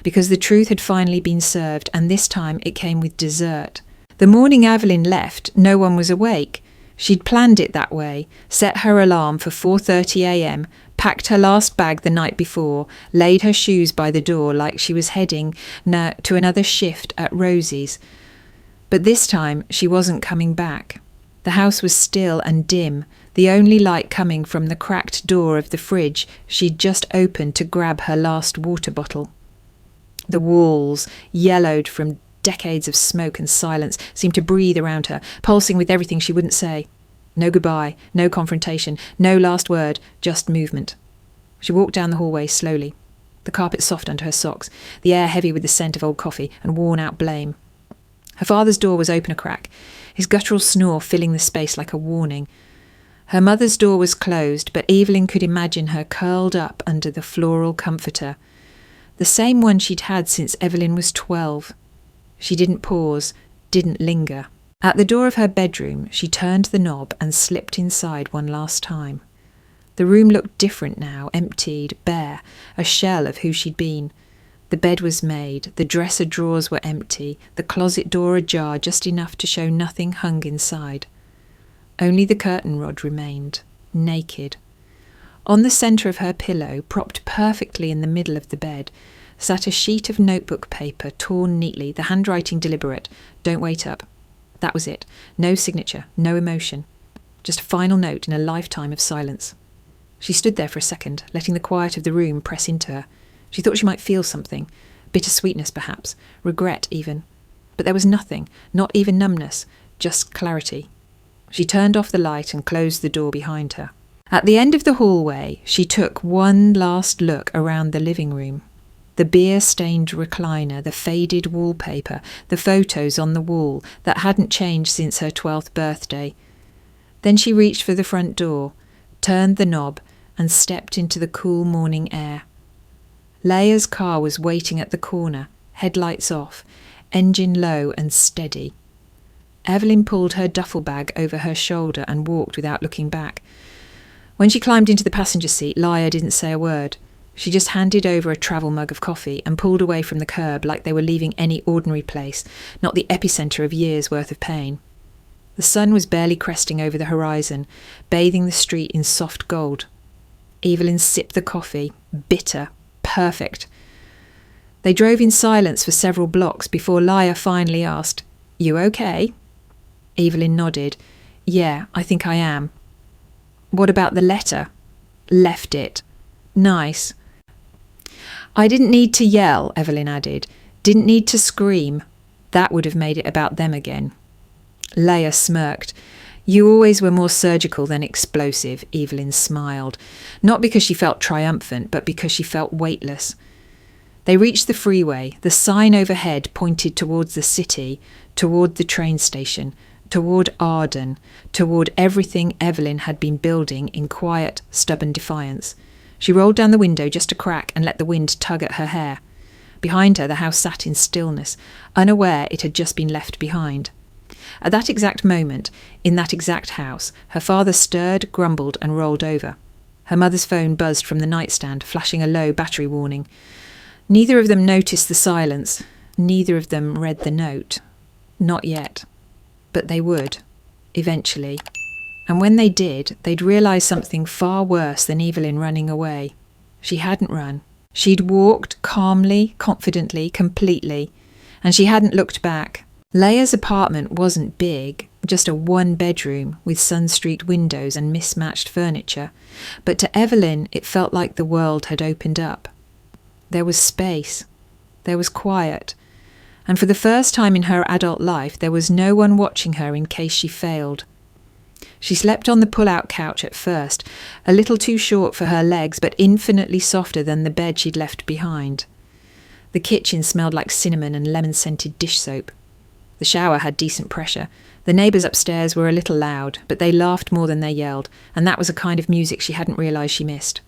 Because the truth had finally been served, and this time it came with dessert. The morning Evelyn left, no one was awake. She'd planned it that way, set her alarm for 4:30 a.m, packed her last bag the night before, laid her shoes by the door like she was heading to another shift at Rosie's. But this time she wasn't coming back. The house was still and dim, the only light coming from the cracked door of the fridge she'd just opened to grab her last water bottle. The walls, yellowed from decades of smoke and silence, seemed to breathe around her, pulsing with everything she wouldn't say. No goodbye, no confrontation, no last word, just movement. She walked down the hallway slowly, the carpet soft under her socks, the air heavy with the scent of old coffee and worn-out blame. Her father's door was open a crack, his guttural snore filling the space like a warning. Her mother's door was closed, but Evelyn could imagine her curled up under the floral comforter, the same one she'd had since Evelyn was 12. She didn't pause, didn't linger. At the door of her bedroom, she turned the knob and slipped inside one last time. The room looked different now, emptied, bare, a shell of who she'd been. The bed was made, the dresser drawers were empty, the closet door ajar just enough to show nothing hung inside. Only the curtain rod remained, naked. On the centre of her pillow, propped perfectly in the middle of the bed, sat a sheet of notebook paper, torn neatly, the handwriting deliberate. Don't wait up. That was it. No signature, no emotion. Just a final note in a lifetime of silence. She stood there for a second, letting the quiet of the room press into her. She thought she might feel something. Bittersweetness, perhaps. Regret, even. But there was nothing, not even numbness, just clarity. She turned off the light and closed the door behind her. At the end of the hallway, she took one last look around the living room. The beer-stained recliner, the faded wallpaper, the photos on the wall that hadn't changed since her 12th birthday. Then she reached for the front door, turned the knob, and stepped into the cool morning air. Leia's car was waiting at the corner, headlights off, engine low and steady. Evelyn pulled her duffel bag over her shoulder and walked without looking back. When she climbed into the passenger seat, Leia didn't say a word. She just handed over a travel mug of coffee and pulled away from the curb like they were leaving any ordinary place, not the epicentre of years' worth of pain. The sun was barely cresting over the horizon, bathing the street in soft gold. Evelyn sipped the coffee, bitter, perfect. They drove in silence for several blocks before Leia finally asked, "You okay?" Evelyn nodded. "Yeah, I think I am." "What about the letter?" "Left it." "Nice." "I didn't need to yell," Evelyn added. "Didn't need to scream. That would have made it about them again." Leia smirked. "You always were more surgical than explosive," Evelyn smiled. Not because she felt triumphant, but because she felt weightless. They reached the freeway. The sign overhead pointed towards the city, toward the train station, toward Arden, toward everything Evelyn had been building in quiet, stubborn defiance. She rolled down the window just a crack and let the wind tug at her hair. Behind her, the house sat in stillness, unaware it had just been left behind. At that exact moment, in that exact house, her father stirred, grumbled, and rolled over. Her mother's phone buzzed from the nightstand, flashing a low battery warning. Neither of them noticed the silence. Neither of them read the note. Not yet. But they would, eventually. And when they did, they'd realise something far worse than Evelyn running away. She hadn't run. She'd walked calmly, confidently, completely. And she hadn't looked back. Leia's apartment wasn't big, just a one-bedroom with sun-streaked windows and mismatched furniture. But to Evelyn, it felt like the world had opened up. There was space. There was quiet. And for the first time in her adult life, there was no one watching her in case she failed. She slept on the pull-out couch at first, a little too short for her legs, but infinitely softer than the bed she'd left behind. The kitchen smelled like cinnamon and lemon-scented dish soap. The shower had decent pressure. The neighbours upstairs were a little loud, but they laughed more than they yelled, and that was a kind of music she hadn't realised she missed.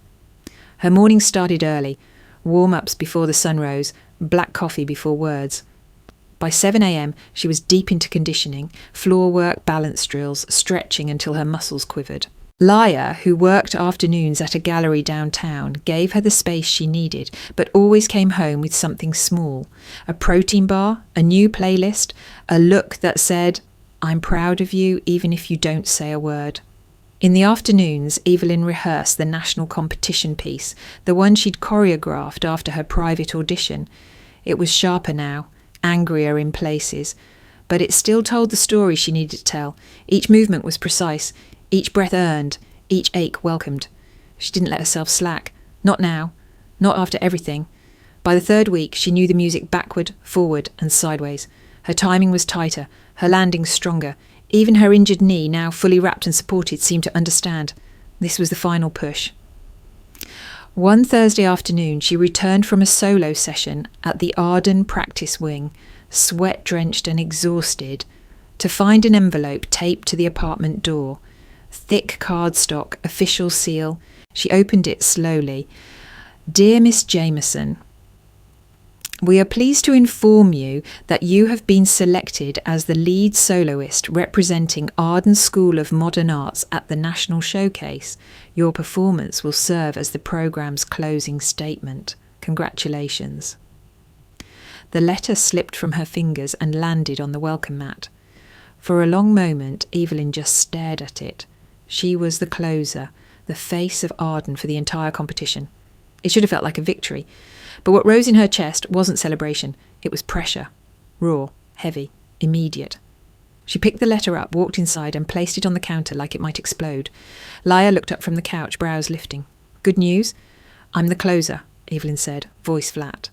Her morning started early, warm-ups before the sun rose, black coffee before words. By 7 a.m, she was deep into conditioning, floor work, balance drills, stretching until her muscles quivered. Leia, who worked afternoons at a gallery downtown, gave her the space she needed, but always came home with something small. A protein bar, a new playlist, a look that said, "I'm proud of you even if you don't say a word." In the afternoons, Evelyn rehearsed the national competition piece, the one she'd choreographed after her private audition. It was sharper now, angrier in places, but it still told the story she needed to tell. Each movement was precise, each breath earned, each ache welcomed. She didn't let herself slack. Not now. Not after everything. By the third week, she knew the music backward, forward, and sideways. Her timing was tighter, her landings stronger. Even her injured knee, now fully wrapped and supported, seemed to understand. This was the final push. One Thursday afternoon, she returned from a solo session at the Arden practice wing, sweat-drenched and exhausted, to find an envelope taped to the apartment door. Thick cardstock, official seal. She opened it slowly. Dear Miss Jameson, we are pleased to inform you that you have been selected as the lead soloist representing Arden School of Modern Arts at the National Showcase. Your performance will serve as the programme's closing statement. Congratulations. The letter slipped from her fingers and landed on the welcome mat. For a long moment, Evelyn just stared at it. She was the closer, the face of Arden for the entire competition. It should have felt like a victory. But what rose in her chest wasn't celebration. It was pressure. Raw, heavy, immediate. She picked the letter up, walked inside, and placed it on the counter like it might explode. Laia looked up from the couch, brows lifting. Good news? I'm the closer, Evelyn said, voice flat.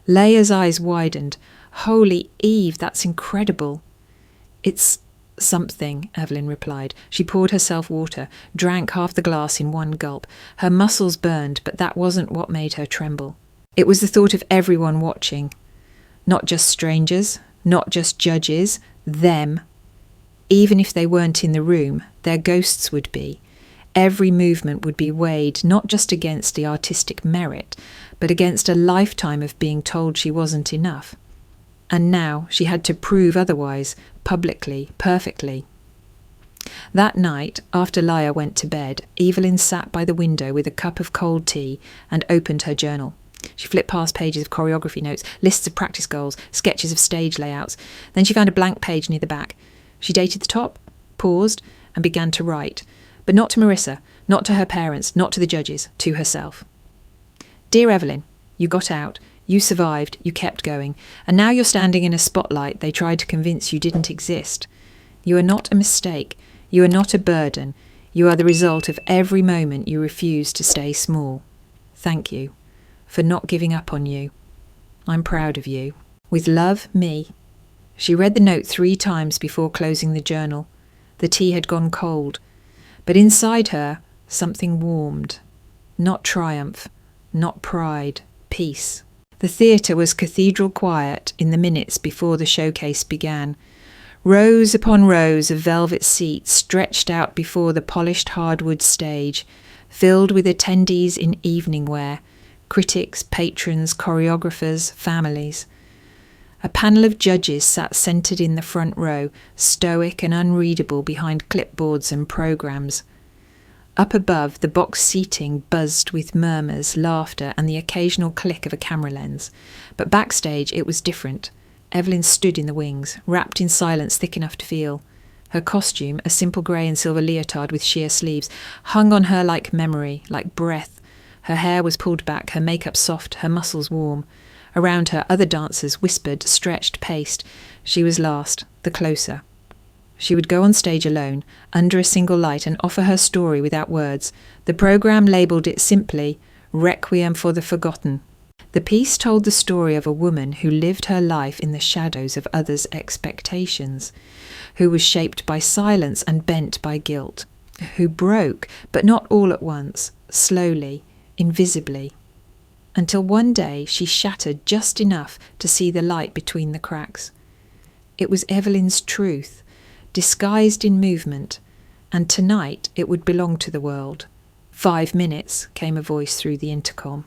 Laia's eyes widened. Holy Eve, that's incredible. It's something, Evelyn replied. She poured herself water, drank half the glass in one gulp. Her muscles burned, but that wasn't what made her tremble. It was the thought of everyone watching. Not just strangers, not just judges, them. Even if they weren't in the room, their ghosts would be. Every movement would be weighed not just against the artistic merit, but against a lifetime of being told she wasn't enough. And now she had to prove otherwise, publicly, perfectly. That night, after Laia went to bed, Evelyn sat by the window with a cup of cold tea and opened her journal. She flipped past pages of choreography notes, lists of practice goals, sketches of stage layouts. Then she found a blank page near the back. She dated the top, paused, and began to write. But not to Marissa, not to her parents, not to the judges, to herself. Dear Evelyn, you got out, you survived, you kept going, and now you're standing in a spotlight they tried to convince you didn't exist. You are not a mistake. You are not a burden. You are the result of every moment you refused to stay small. Thank you for not giving up on you. I'm proud of you. With love, me. She read the note 3 times before closing the journal. The tea had gone cold, but inside her something warmed. Not triumph, not pride, peace. The theatre was cathedral quiet in the minutes before the showcase began. Rows upon rows of velvet seats stretched out before the polished hardwood stage, filled with attendees in evening wear, critics, patrons, choreographers, families. A panel of judges sat centred in the front row, stoic and unreadable behind clipboards and programmes. Up above, the box seating buzzed with murmurs, laughter, and the occasional click of a camera lens. But backstage, it was different. Evelyn stood in the wings, wrapped in silence thick enough to feel. Her costume, a simple grey and silver leotard with sheer sleeves, hung on her like memory, like breath. Her hair was pulled back, her makeup soft, her muscles warm. Around her, other dancers whispered, stretched, paced. She was last, the closer. She would go on stage alone, under a single light, and offer her story without words. The programme labelled it simply, Requiem for the Forgotten. The piece told the story of a woman who lived her life in the shadows of others' expectations, who was shaped by silence and bent by guilt, who broke, but not all at once, slowly, invisibly, until one day she shattered just enough to see the light between the cracks. It was Evelyn's truth, disguised in movement, and tonight it would belong to the world. 5 minutes, came a voice through the intercom.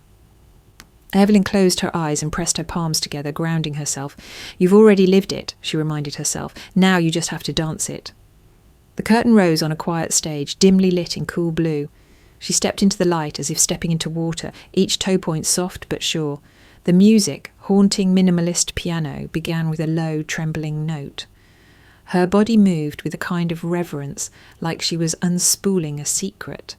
Evelyn closed her eyes and pressed her palms together, grounding herself. You've already lived it, she reminded herself. Now you just have to dance it. The curtain rose on a quiet stage, dimly lit in cool blue. She stepped into the light as if stepping into water, each toe point soft but sure. The music, haunting minimalist piano, began with a low, trembling note. Her body moved with a kind of reverence, like she was unspooling a secret.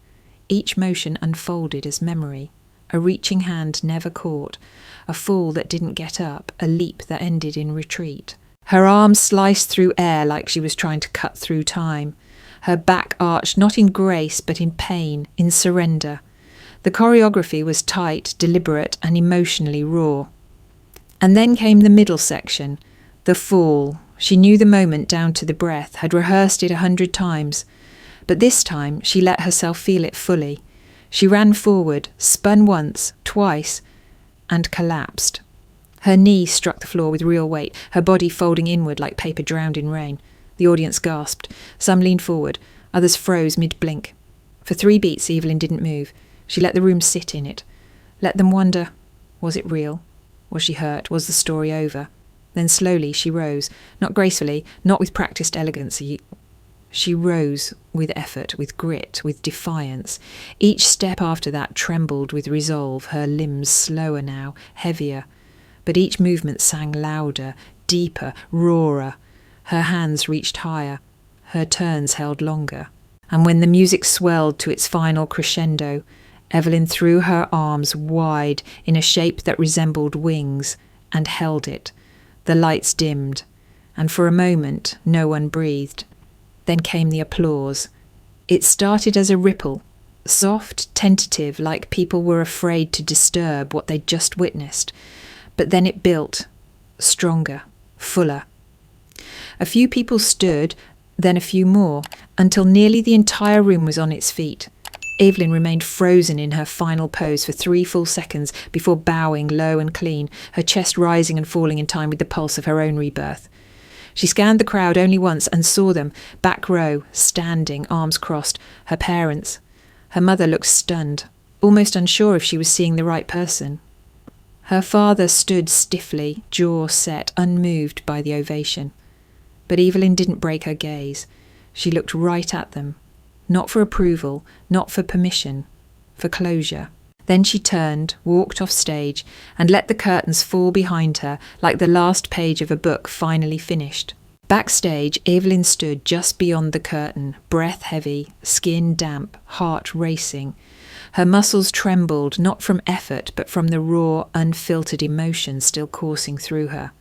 Each motion unfolded as memory. A reaching hand never caught, a fall that didn't get up, a leap that ended in retreat. Her arms sliced through air like she was trying to cut through time. Her back arched not in grace but in pain, in surrender. The choreography was tight, deliberate and emotionally raw. And then came the middle section, the fall. She knew the moment down to the breath, had rehearsed it 100 times. But this time she let herself feel it fully. She ran forward, spun once, twice, and collapsed. Her knee struck the floor with real weight, her body folding inward like paper drowned in rain. The audience gasped. Some leaned forward, others froze mid-blink. For 3 beats, Evelyn didn't move. She let the room sit in it. Let them wonder, was it real? Was she hurt? Was the story over? Then slowly she rose, not gracefully, not with practised elegance. She rose with effort, with grit, with defiance. Each step after that trembled with resolve, her limbs slower now, heavier. But each movement sang louder, deeper, rawer. Her hands reached higher. Her turns held longer. And when the music swelled to its final crescendo, Evelyn threw her arms wide in a shape that resembled wings and held it. The lights dimmed, and for a moment no one breathed. Then came the applause. It started as a ripple, soft, tentative, like people were afraid to disturb what they'd just witnessed. But then it built, stronger, fuller. A few people stood, then a few more, until nearly the entire room was on its feet. Evelyn remained frozen in her final pose for 3 full seconds before bowing low and clean, her chest rising and falling in time with the pulse of her own rebirth. She scanned the crowd only once and saw them, back row, standing, arms crossed, her parents. Her mother looked stunned, almost unsure if she was seeing the right person. Her father stood stiffly, jaw set, unmoved by the ovation. But Evelyn didn't break her gaze. She looked right at them. Not for approval, not for permission, for closure. Then she turned, walked off stage, and let the curtains fall behind her like the last page of a book finally finished. Backstage, Evelyn stood just beyond the curtain, breath heavy, skin damp, heart racing. Her muscles trembled, not from effort, but from the raw, unfiltered emotion still coursing through her.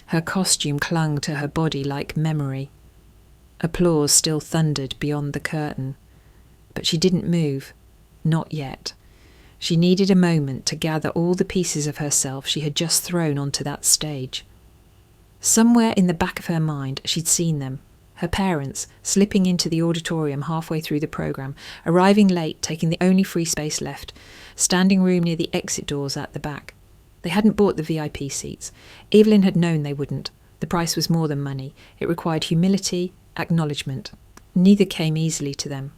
Her costume clung to her body like memory. Applause still thundered beyond the curtain. But she didn't move. Not yet. She needed a moment to gather all the pieces of herself she had just thrown onto that stage. Somewhere in the back of her mind she'd seen them. Her parents, slipping into the auditorium halfway through the programme, arriving late, taking the only free space left, standing room near the exit doors at the back. They hadn't bought the VIP seats. Evelyn had known they wouldn't. The price was more than money. It required humility, acknowledgement. Neither came easily to them.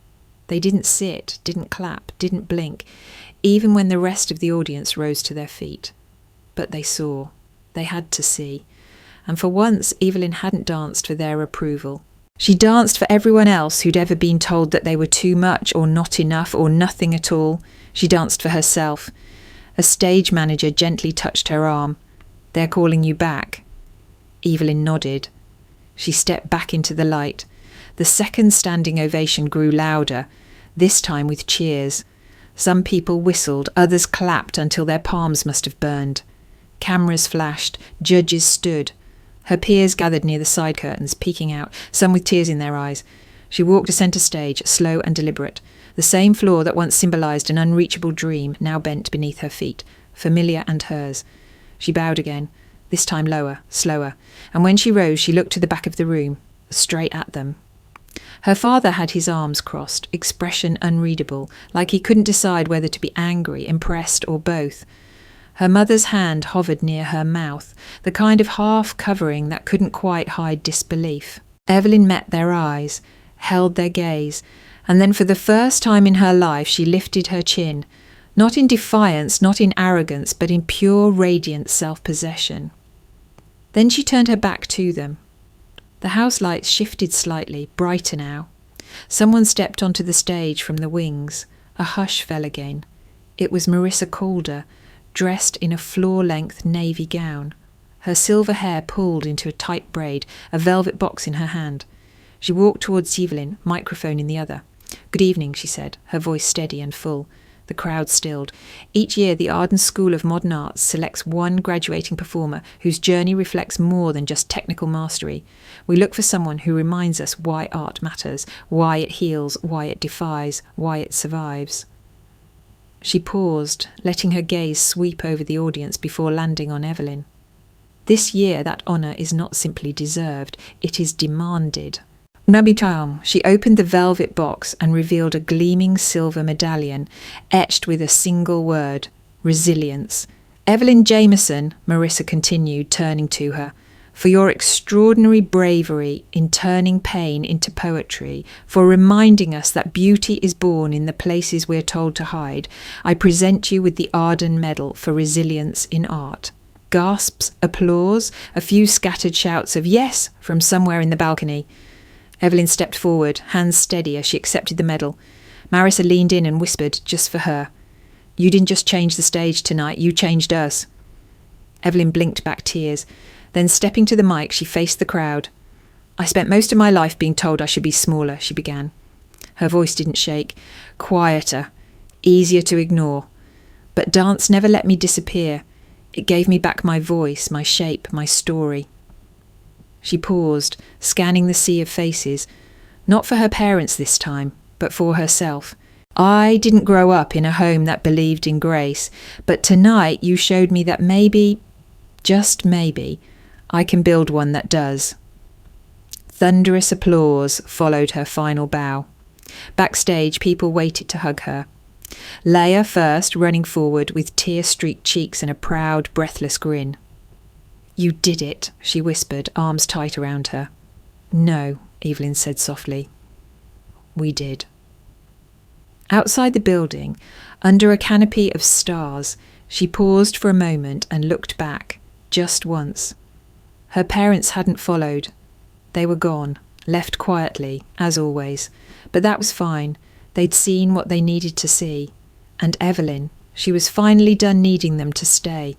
They didn't sit, didn't clap, didn't blink, even when the rest of the audience rose to their feet. But they saw. They had to see. And for once, Evelyn hadn't danced for their approval. She danced for everyone else who'd ever been told that they were too much or not enough or nothing at all. She danced for herself. A stage manager gently touched her arm. "They're calling you back." Evelyn nodded. She stepped back into the light. The second standing ovation grew louder, this time with cheers. Some people whistled, others clapped until their palms must have burned. Cameras flashed, judges stood. Her peers gathered near the side curtains, peeking out, some with tears in their eyes. She walked to centre stage, slow and deliberate. The same floor that once symbolised an unreachable dream now bent beneath her feet, familiar and hers. She bowed again, this time lower, slower, and when she rose she looked to the back of the room, straight at them. Her father had his arms crossed, expression unreadable, like he couldn't decide whether to be angry, impressed, or both. Her mother's hand hovered near her mouth, the kind of half-covering that couldn't quite hide disbelief. Evelyn met their eyes, held their gaze, and then for the first time in her life she lifted her chin, not in defiance, not in arrogance, but in pure, radiant self-possession. Then she turned her back to them. The house lights shifted slightly, brighter now. Someone stepped onto the stage from the wings. A hush fell again. It was Marissa Calder, dressed in a floor-length navy gown. Her silver hair pulled into a tight braid, a velvet box in her hand. She walked towards Evelyn, microphone in the other. "Good evening," she said, her voice steady and full. The crowd stilled. Each year the Arden School of Modern Arts selects one graduating performer whose journey reflects more than just technical mastery. We look for someone who reminds us why art matters, why it heals, why it defies, why it survives. She paused, letting her gaze sweep over the audience before landing on Evelyn. This year that honour is not simply deserved, it is demanded. Nabitam, she opened the velvet box and revealed a gleaming silver medallion, etched with a single word, resilience. Evelyn Jameson, Marissa continued, turning to her, for your extraordinary bravery in turning pain into poetry, for reminding us that beauty is born in the places we're told to hide, I present you with the Arden Medal for resilience in art. Gasps, applause, a few scattered shouts of yes from somewhere in the balcony. Evelyn stepped forward, hands steady as she accepted the medal. Marissa leaned in and whispered, just for her, "You didn't just change the stage tonight, you changed us." Evelyn blinked back tears. Then, stepping to the mic, she faced the crowd. "I spent most of my life being told I should be smaller," she began. Her voice didn't shake. Quieter, easier to ignore. But dance never let me disappear. It gave me back my voice, my shape, my story. She paused, scanning the sea of faces. Not for her parents this time, but for herself. I didn't grow up in a home that believed in grace, but tonight you showed me that maybe, just maybe, I can build one that does. Thunderous applause followed her final bow. Backstage, people waited to hug her. Leia first, running forward with tear-streaked cheeks and a proud, breathless grin. "You did it," she whispered, arms tight around her. "No," Evelyn said softly. "We did." Outside the building, under a canopy of stars, she paused for a moment and looked back, just once. Her parents hadn't followed. They were gone, left quietly, as always. But that was fine. They'd seen what they needed to see. And Evelyn, she was finally done needing them to stay.